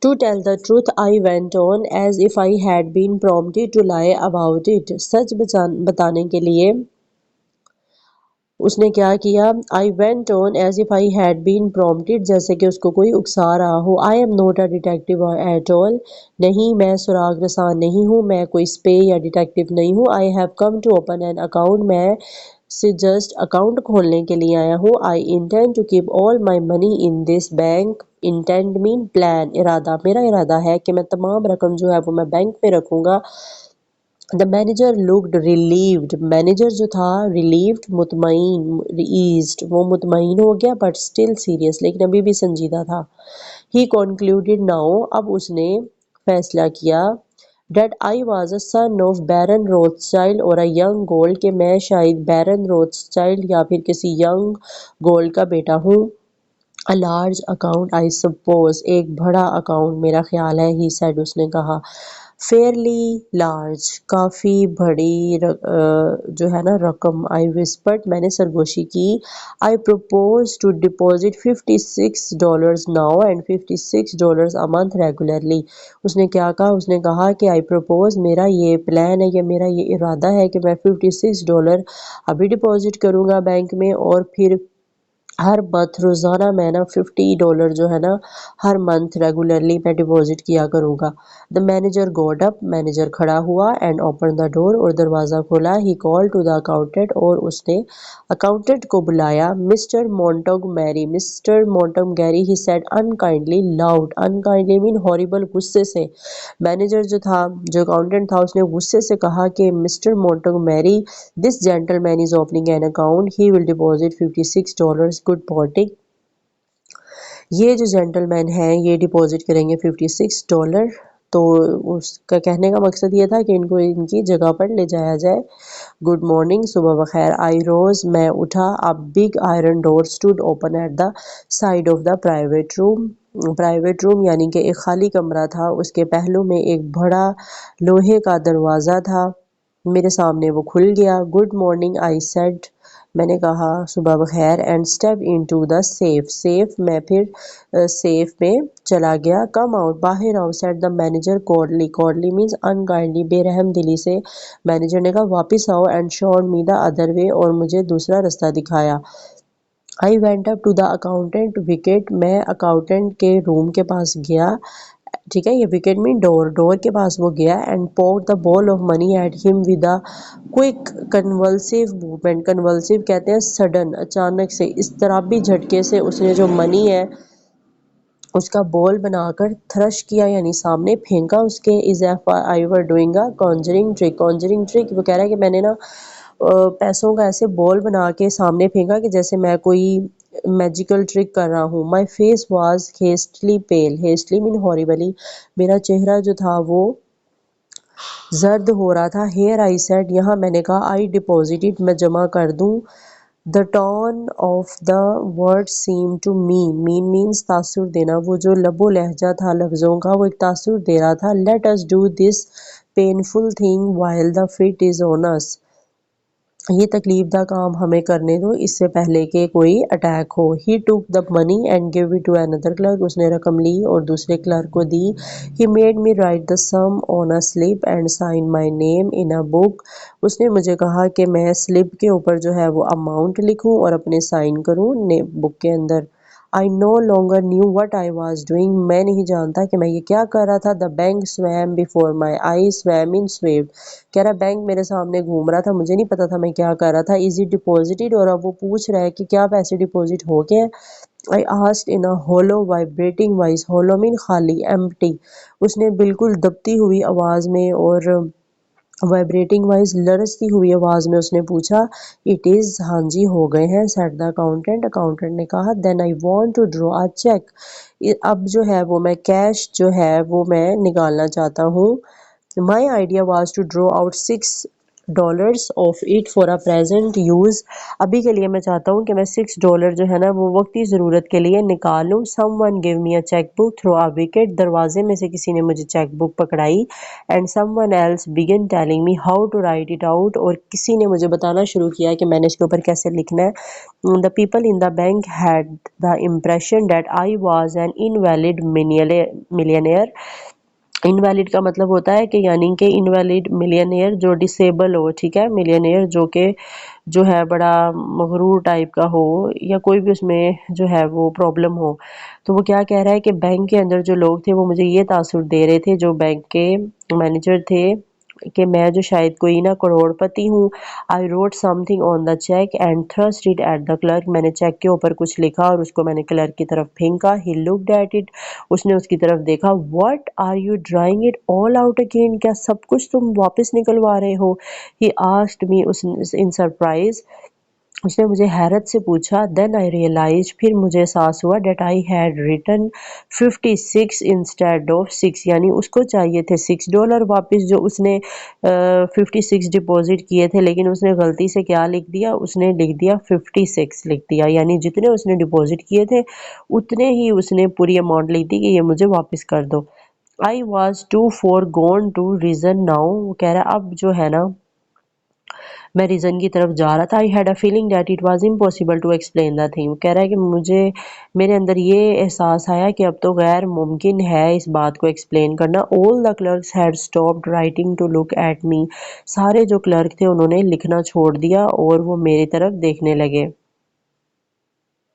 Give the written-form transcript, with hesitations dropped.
To tell the truth, I went on as if I had been prompted to lie about it. सच बताने के लिए उसने क्या किया? I went on as if I had been prompted, जैसे कि उसको कोई उकसा रहा हो. I am not a detective at all. नहीं, मैं सुराग रसान नहीं हूँ. मैं कोई स्पे या डिटेक्टिव नहीं हूँ. I have come to open an account. मैं से जस्ट अकाउंट खोलने के लिए आया हूँ. I intend to keep all my money in this bank. Intend mean plan, इरादा. मेरा इरादा है कि मैं तमाम रकम जो है वो मैं बैंक में रखूँगा. The manager looked relieved. Manager जो था relieved, मुतमईन, eased, वो मुतमईन हो गया but still serious, लेकिन अभी भी संजीदा था. He concluded now, अब उसने फैसला किया that I was a son of Baron Rothschild or a young Gold, कि मैं शायद Baron Rothschild या फिर किसी young Gold का बेटा हूँ. A large account I suppose, एक बड़ा अकाउंट मेरा ख्याल है, he said, उसने कहा. फेयरली लार्ज, काफ़ी बड़ी जो है ना रकम. आई विस्पर्ड, मैंने सरगोशी की. I propose to deposit $56 now and $56 a month regularly. उसने क्या कहा? उसने कहा कि आई प्रपोज, मेरा ये प्लान है, या मेरा ये इरादा है कि मैं $56 अभी डिपॉजिट करूँगा बैंक में, और फिर हर मंथ रोज़ाना मैं ना $50 जो है ना हर मंथ रेगुलरली मैं डिपॉजिट किया करूँगा. The manager got up, manager खड़ा हुआ, एंड ओपन द डोर, और दरवाज़ा खोला. He call to the accountant, और उसने अकाउंटेंट को बुलाया. Mister Montgomery, mister Montgomery, he said unkindly loud. Unkindly mean horrible, गुस्से से. मैनेजर जो था, जो अकाउंटेंट था, उसने गुस्से से कहा कि mister Montgomery, this gentleman is opening an account, he will deposit $56. Good morning. ये जो जेंटलमैन हैं ये डिपॉजिट करेंगे $56. तो उसका कहने का मकसद ये था कि इनको इनकी जगह पर ले जाया जाए. गुड मॉर्निंग, सुबह बखैर. आई रोज, मैं उठा. A big iron door stood open at the side of the private room. Private room यानी कि एक खाली कमरा था, उसके पहलू में एक बड़ा लोहे का दरवाज़ा था. मेरे सामने वो खुल गया. गुड मॉर्निंग, आई सेड, मैंने कहा सुबह बखैर. And step into the safe. Safe, मैं फिर सेफ में चला गया. कम आउट, बाहर आओ, said the manager coldly. Coldly means unkindly, बेरहम दिली से. मैनेजर ने कहा वापस आओ. And showed me the other way, और मुझे दूसरा रास्ता दिखाया. I went up to the accountant wicket. मैं अकाउंटेंट के रूम के पास गया. ठीक है, ये विकेट मीन डोर. डोर के पास वो गया. एंड पोक the ball of money at him with a quick convulsive movement. Convulsive कहते हैं सडन, अचानक से, इस तरह झटके से उसने जो मनी है उसका बॉल बनाकर थ्रश किया, यानी सामने फेंका उसके. Is F I were doing a Conjuring trick. Conjuring trick, वो कह रहा है कि मैंने ना पैसों का ऐसे बॉल बना के सामने फेंका कि जैसे मैं कोई मैजिकल ट्रिक कर रहा हूँ. My face was hastily pale. Hastily mean horribly. मेरा चेहरा जो था वो जर्द हो रहा था. हेयर आई सेड, यहाँ मैंने कहा. आई डिपॉजिटेड, मैं जमा कर दूँ. The tone of the word seem to mean means तासुर देना. वो जो लबो लहजा था लफ्ज़ों का, वो एक तासुर दे रहा था. Let us do this painful thing while the fit is on us. ये तकलीफ दा काम हमें करने दो, इससे पहले कि कोई अटैक हो. He took the money and give it to another clerk. उसने रकम ली और दूसरे क्लर्क को दी. He made me write the sum on a slip and sign my name in a book. उसने मुझे कहा कि मैं स्लिप के ऊपर जो है वो अमाउंट लिखूं और अपने साइन करूं बुक के अंदर. I know longer knew what I was doing. मैं नहीं जानता कि मैं ये क्या कर रहा था. The bank swam before my eye. Swam in swayed. कह रहा बैंक मेरे सामने घूम रहा था, मुझे नहीं पता था मैं क्या कर रहा था. इज इट डिपॉजिटेड, और अब वो पूछ रहा है कि क्या पैसे डिपॉजिट हो गए. I asked in a hollow vibrating voice. Hollow mean खाली, एम्प्टी. उसने बिल्कुल दबती हुई आवाज़ में और वाइब्रेटिंग वाइज, लरजती हुई आवाज़ में उसने पूछा. इट इज़, हाँ जी हो गए हैं, सेड द अकाउंटेंट. अकाउंटेंट ने कहा. Then I want to draw a cheque. अब जो है वो मैं कैश जो है वो मैं निकालना चाहता हूँ. My idea was to draw out dollars of it for a present use. ابھی کے لیے میں چاہتا ہوں کہ میں $6 جو ہے نا وہ وقتی ضرورت کے لیے نکالوں. Someone give me a checkbook through a wicket. دروازے میں سے کسی نے مجھے چیک بک پکڑائی. And someone else began telling me how to write it out. اور کسی نے مجھے بتانا شروع کیا کہ میں نے اس کے اوپر کیسے لکھنا ہے. The people in the bank had the impression that I was an invalid millionaire. Invalid کا مطلب ہوتا ہے کہ یعنی کہ انویلڈ ملینئر جو ڈسیبل ہو، ٹھیک ہے، ملینئر جو ہے بڑا مغرور ٹائپ کا ہو یا کوئی بھی اس میں جو ہے وہ پرابلم ہو. تو وہ کیا کہہ رہا ہے کہ بینک کے اندر جو لوگ تھے وہ مجھے یہ تاثر دے رہے تھے، جو بینک کے مینیجر تھے، کہ میں جو شاید کوئی نہ کروڑ پتی ہوں. I wrote something on the check and thrust it at the clerk. میں نے چیک کے اوپر کچھ لکھا اور اس کو میں نے کلرک کی طرف پھینکا. He looked at it. اس نے اس کی طرف دیکھا. What are you drawing it all out again? کیا سب کچھ تم واپس نکلوا رہے ہو؟ He asked me in surprise. اس نے مجھے حیرت سے پوچھا. Then I realized. پھر مجھے احساس ہوا that I had written 56 instead of 6. یعنی اس کو چاہیے تھے $6 واپس جو اس نے 56 ڈپوزٹ کیے تھے، لیکن اس نے غلطی سے کیا لکھ دیا؟ اس نے لکھ دیا 56 لکھ دیا. یعنی جتنے اس نے ڈپوزٹ کیے تھے اتنے ہی اس نے پوری اماؤنٹ لکھ دی کہ یہ مجھے واپس کر دو. I was too far gone to reason now. وہ کہہ رہا اب جو ہے نا میں ریزن کی طرف جا رہا تھا. I had a feeling that it was impossible to explain the thing. وہ کہہ رہا ہے کہ میرے اندر یہ احساس آیا کہ اب تو غیر ممکن ہے اس بات کو ایکسپلین کرنا. All the clerks had stopped writing to look at me. سارے جو کلرک تھے انہوں نے لکھنا چھوڑ دیا اور وہ میری طرف دیکھنے لگے.